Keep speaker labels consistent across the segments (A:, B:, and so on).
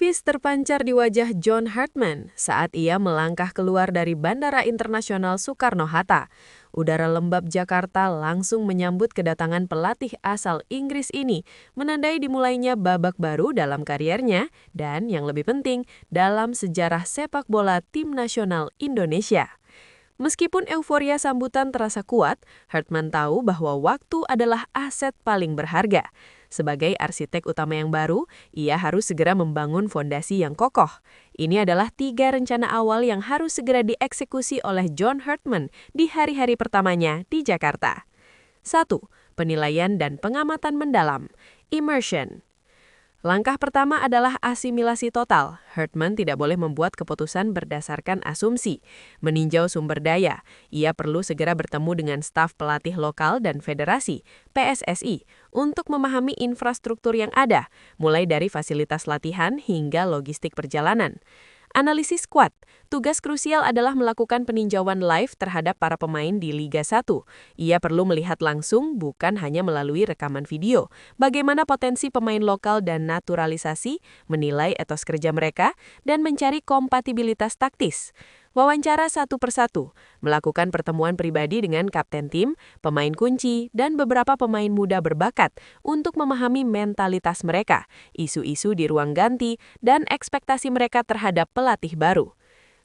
A: Tangis terpancar di wajah John Hartman saat ia melangkah keluar dari Bandara Internasional Soekarno-Hatta. Udara lembab Jakarta langsung menyambut kedatangan pelatih asal Inggris ini, menandai dimulainya babak baru dalam kariernya dan yang lebih penting, dalam sejarah sepak bola tim nasional Indonesia. Meskipun euforia sambutan terasa kuat, Hartman tahu bahwa waktu adalah aset paling berharga. Sebagai arsitek utama yang baru, ia harus segera membangun fondasi yang kokoh. Ini adalah 3 rencana awal yang harus segera dieksekusi oleh John Hartman di hari-hari pertamanya di Jakarta. 1. Penilaian dan pengamatan mendalam. Immersion. Langkah pertama adalah asimilasi total. Hartman tidak boleh membuat keputusan berdasarkan asumsi. Meninjau sumber daya, ia perlu segera bertemu dengan staf pelatih lokal dan federasi, PSSI, untuk memahami infrastruktur yang ada, mulai dari fasilitas latihan hingga logistik perjalanan. Analisis squad. Tugas krusial adalah melakukan peninjauan live terhadap para pemain di Liga 1. Ia perlu melihat langsung, bukan hanya melalui rekaman video, bagaimana potensi pemain lokal dan naturalisasi, menilai etos kerja mereka, dan mencari kompatibilitas taktis. Wawancara satu persatu, melakukan pertemuan pribadi dengan kapten tim, pemain kunci, dan beberapa pemain muda berbakat untuk memahami mentalitas mereka, isu-isu di ruang ganti, dan ekspektasi mereka terhadap pelatih baru.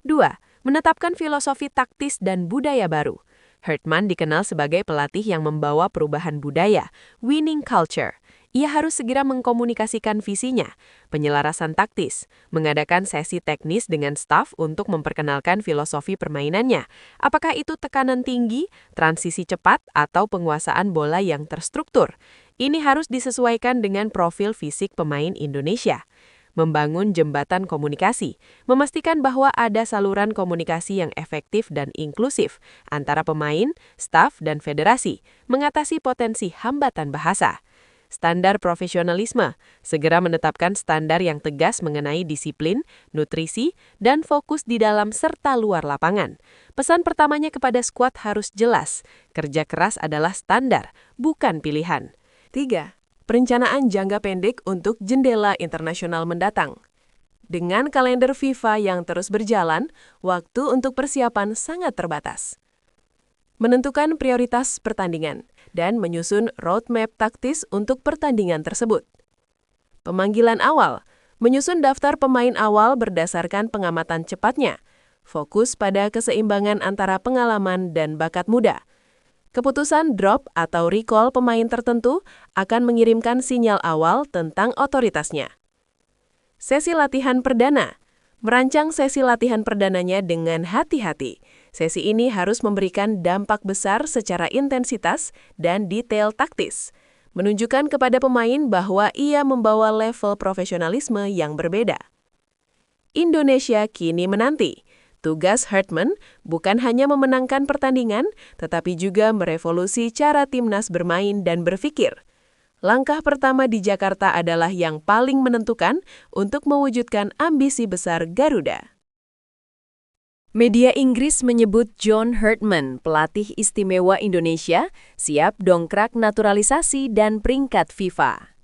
A: 2. Menetapkan filosofi taktis dan budaya baru. Hartman dikenal sebagai pelatih yang membawa perubahan budaya, winning culture. Ia harus segera mengkomunikasikan visinya, penyelarasan taktis, mengadakan sesi teknis dengan staf untuk memperkenalkan filosofi permainannya. Apakah itu tekanan tinggi, transisi cepat, atau penguasaan bola yang terstruktur? Ini harus disesuaikan dengan profil fisik pemain Indonesia. Membangun jembatan komunikasi, memastikan bahwa ada saluran komunikasi yang efektif dan inklusif antara pemain, staf, dan federasi, mengatasi potensi hambatan bahasa. Standar profesionalisme, segera menetapkan standar yang tegas mengenai disiplin, nutrisi, dan fokus di dalam serta luar lapangan. Pesan pertamanya kepada skuad harus jelas, kerja keras adalah standar, bukan pilihan. 3. Perencanaan jangka pendek untuk jendela internasional mendatang. Dengan kalender FIFA yang terus berjalan, waktu untuk persiapan sangat terbatas. Menentukan prioritas pertandingan dan menyusun roadmap taktis untuk pertandingan tersebut. Pemanggilan awal, menyusun daftar pemain awal berdasarkan pengamatan cepatnya, fokus pada keseimbangan antara pengalaman dan bakat muda. Keputusan drop atau recall pemain tertentu akan mengirimkan sinyal awal tentang otoritasnya. Sesi latihan perdana, merancang sesi latihan perdananya dengan hati-hati. Sesi ini harus memberikan dampak besar secara intensitas dan detail taktis, menunjukkan kepada pemain bahwa ia membawa level profesionalisme yang berbeda. Indonesia kini menanti. Tugas Hartman bukan hanya memenangkan pertandingan, tetapi juga merevolusi cara timnas bermain dan berpikir. Langkah pertama di Jakarta adalah yang paling menentukan untuk mewujudkan ambisi besar Garuda. Media Inggris menyebut John Hartman, pelatih istimewa Indonesia, siap dongkrak naturalisasi dan peringkat FIFA.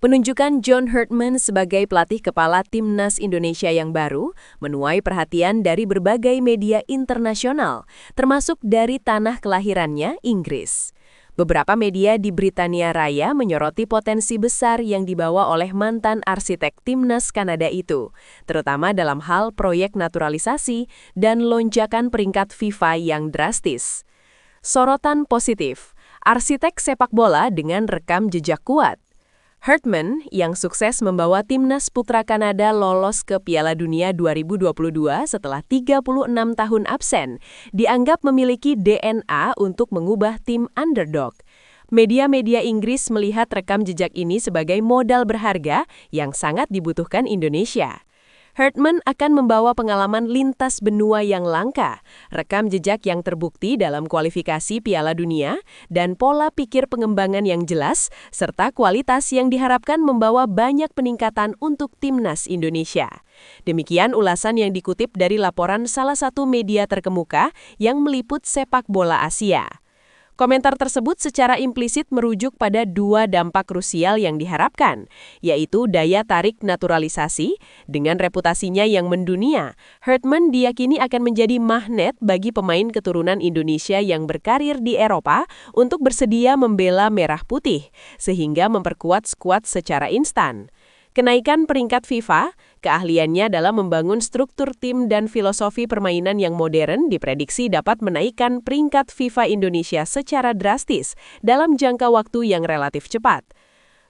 A: Penunjukan John Hartman sebagai pelatih kepala timnas Indonesia yang baru menuai perhatian dari berbagai media internasional, termasuk dari tanah kelahirannya, Inggris. Beberapa media di Britania Raya menyoroti potensi besar yang dibawa oleh mantan arsitek timnas Kanada itu, terutama dalam hal proyek naturalisasi dan lonjakan peringkat FIFA yang drastis. Sorotan positif, arsitek sepak bola dengan rekam jejak kuat. Hartman, yang sukses membawa timnas putra Kanada lolos ke Piala Dunia 2022 setelah 36 tahun absen, dianggap memiliki DNA untuk mengubah tim underdog. Media-media Inggris melihat rekam jejak ini sebagai modal berharga yang sangat dibutuhkan Indonesia. Hartman akan membawa pengalaman lintas benua yang langka, rekam jejak yang terbukti dalam kualifikasi Piala Dunia, dan pola pikir pengembangan yang jelas, serta kualitas yang diharapkan membawa banyak peningkatan untuk timnas Indonesia. Demikian ulasan yang dikutip dari laporan salah satu media terkemuka yang meliput sepak bola Asia.
B: Komentar tersebut secara implisit merujuk pada dua dampak krusial yang diharapkan, yaitu daya tarik naturalisasi. Dengan reputasinya yang mendunia, Hartman diyakini akan menjadi magnet bagi pemain keturunan Indonesia yang berkarir di Eropa untuk bersedia membela merah putih, sehingga memperkuat skuad secara instan. Kenaikan peringkat FIFA, keahliannya dalam membangun struktur tim dan filosofi permainan yang modern diprediksi dapat menaikkan peringkat FIFA Indonesia secara drastis dalam jangka waktu yang relatif cepat.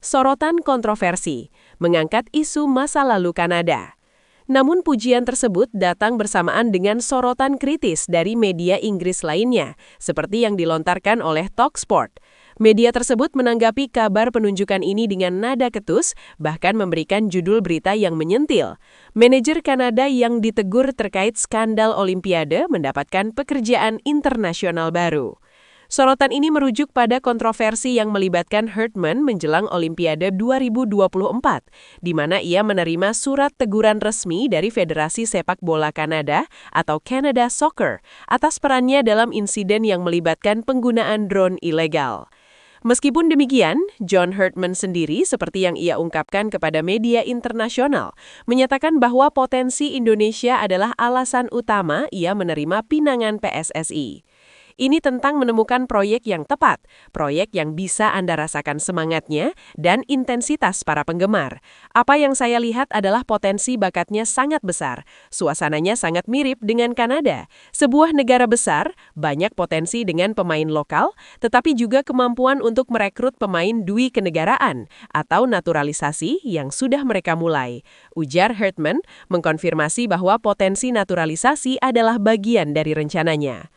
B: Sorotan kontroversi, mengangkat isu masa lalu Kanada. Namun pujian tersebut datang bersamaan dengan sorotan kritis dari media Inggris lainnya, seperti yang dilontarkan oleh Talksport. Media tersebut menanggapi kabar penunjukan ini dengan nada ketus, bahkan memberikan judul berita yang menyentil. Manajer Kanada yang ditegur terkait skandal Olimpiade mendapatkan pekerjaan internasional baru. Sorotan ini merujuk pada kontroversi yang melibatkan Hartman menjelang Olimpiade 2024, di mana ia menerima surat teguran resmi dari Federasi Sepak Bola Kanada atau Canada Soccer atas perannya dalam insiden yang melibatkan penggunaan drone ilegal. Meskipun demikian, John Hartman sendiri, seperti yang ia ungkapkan kepada media internasional, menyatakan bahwa potensi Indonesia adalah alasan utama ia menerima pinangan PSSI. Ini tentang menemukan proyek yang tepat, proyek yang bisa Anda rasakan semangatnya dan intensitas para penggemar. Apa yang saya lihat adalah potensi bakatnya sangat besar. Suasananya sangat mirip dengan Kanada. Sebuah negara besar, banyak potensi dengan pemain lokal, tetapi juga kemampuan untuk merekrut pemain dui kenegaraan atau naturalisasi yang sudah mereka mulai. Ujar Hartman mengkonfirmasi bahwa potensi naturalisasi adalah bagian dari rencananya.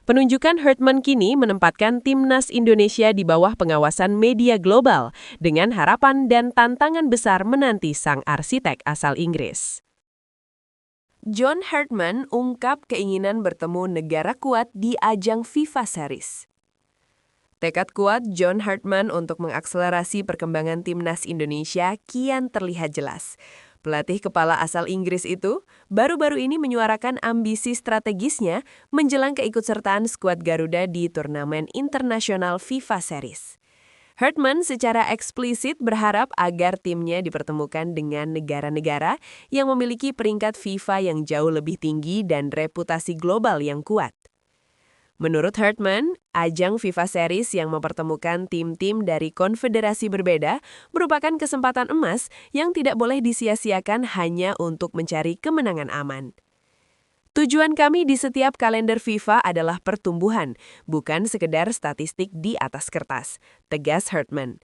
B: Penunjukan Hartman kini menempatkan timnas Indonesia di bawah pengawasan media global dengan harapan dan tantangan besar menanti sang arsitek asal Inggris.
A: John Hartman ungkap keinginan bertemu negara kuat di ajang FIFA Series. Tekad kuat John Hartman untuk mengakselerasi perkembangan timnas Indonesia kian terlihat jelas. Pelatih kepala asal Inggris itu baru-baru ini menyuarakan ambisi strategisnya menjelang keikutsertaan skuad Garuda di turnamen internasional FIFA Series. Hartman secara eksplisit berharap agar timnya dipertemukan dengan negara-negara yang memiliki peringkat FIFA yang jauh lebih tinggi dan reputasi global yang kuat. Menurut Hartman, ajang FIFA Series yang mempertemukan tim-tim dari konfederasi berbeda merupakan kesempatan emas yang tidak boleh disia-siakan hanya untuk mencari kemenangan aman. Tujuan kami di setiap kalender FIFA adalah pertumbuhan, bukan sekedar statistik di atas kertas, tegas Hartman.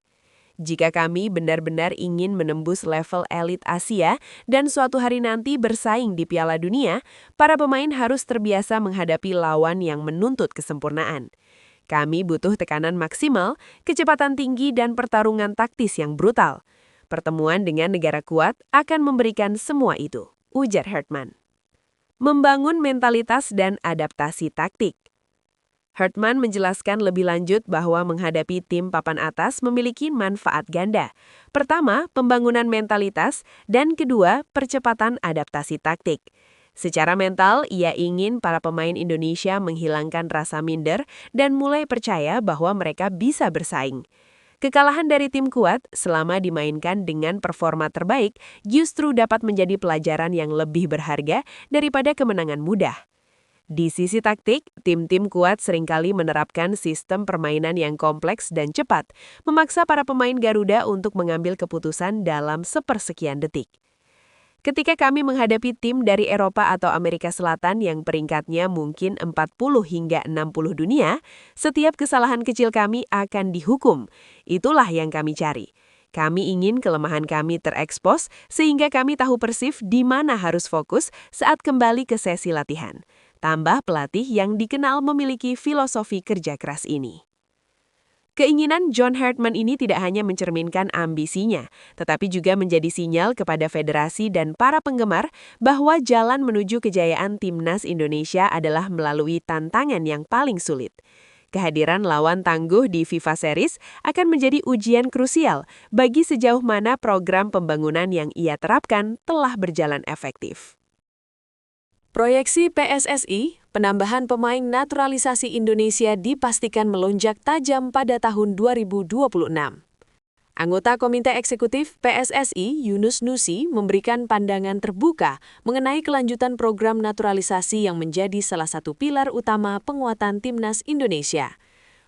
A: Jika kami benar-benar ingin menembus level elit Asia dan suatu hari nanti bersaing di Piala Dunia, para pemain harus terbiasa menghadapi lawan yang menuntut kesempurnaan. Kami butuh tekanan maksimal, kecepatan tinggi dan pertarungan taktis yang brutal. Pertemuan dengan negara kuat akan memberikan semua itu, ujar Hartman. Membangun mentalitas dan adaptasi taktik. Hartman menjelaskan lebih lanjut bahwa menghadapi tim papan atas memiliki manfaat ganda. Pertama, pembangunan mentalitas, dan kedua, percepatan adaptasi taktik. Secara mental, ia ingin para pemain Indonesia menghilangkan rasa minder dan mulai percaya bahwa mereka bisa bersaing. Kekalahan dari tim kuat selama dimainkan dengan performa terbaik justru dapat menjadi pelajaran yang lebih berharga daripada kemenangan mudah. Di sisi taktik, tim-tim kuat seringkali menerapkan sistem permainan yang kompleks dan cepat, memaksa para pemain Garuda untuk mengambil keputusan dalam sepersekian detik. Ketika kami menghadapi tim dari Eropa atau Amerika Selatan yang peringkatnya mungkin 40 hingga 60 dunia, setiap kesalahan kecil kami akan dihukum. Itulah yang kami cari. Kami ingin kelemahan kami terekspos sehingga kami tahu persis di mana harus fokus saat kembali ke sesi latihan. Tambah pelatih yang dikenal memiliki filosofi kerja keras ini. Keinginan John Hartman ini tidak hanya mencerminkan ambisinya, tetapi juga menjadi sinyal kepada federasi dan para penggemar bahwa jalan menuju kejayaan timnas Indonesia adalah melalui tantangan yang paling sulit. Kehadiran lawan tangguh di FIFA Series akan menjadi ujian krusial bagi sejauh mana program pembangunan yang ia terapkan telah berjalan efektif. Proyeksi PSSI, penambahan pemain naturalisasi Indonesia dipastikan melonjak tajam pada tahun 2026. Anggota Komite Eksekutif PSSI, Yunus Nusi, memberikan pandangan terbuka mengenai kelanjutan program naturalisasi yang menjadi salah satu pilar utama penguatan Timnas Indonesia.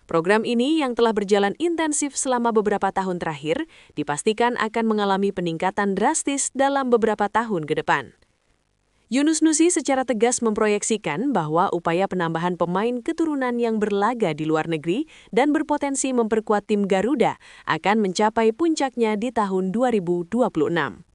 A: Program ini yang telah berjalan intensif selama beberapa tahun terakhir, dipastikan akan mengalami peningkatan drastis dalam beberapa tahun ke depan. Yunus Nusi secara tegas memproyeksikan bahwa upaya penambahan pemain keturunan yang berlaga di luar negeri dan berpotensi memperkuat tim Garuda akan mencapai puncaknya di tahun 2026.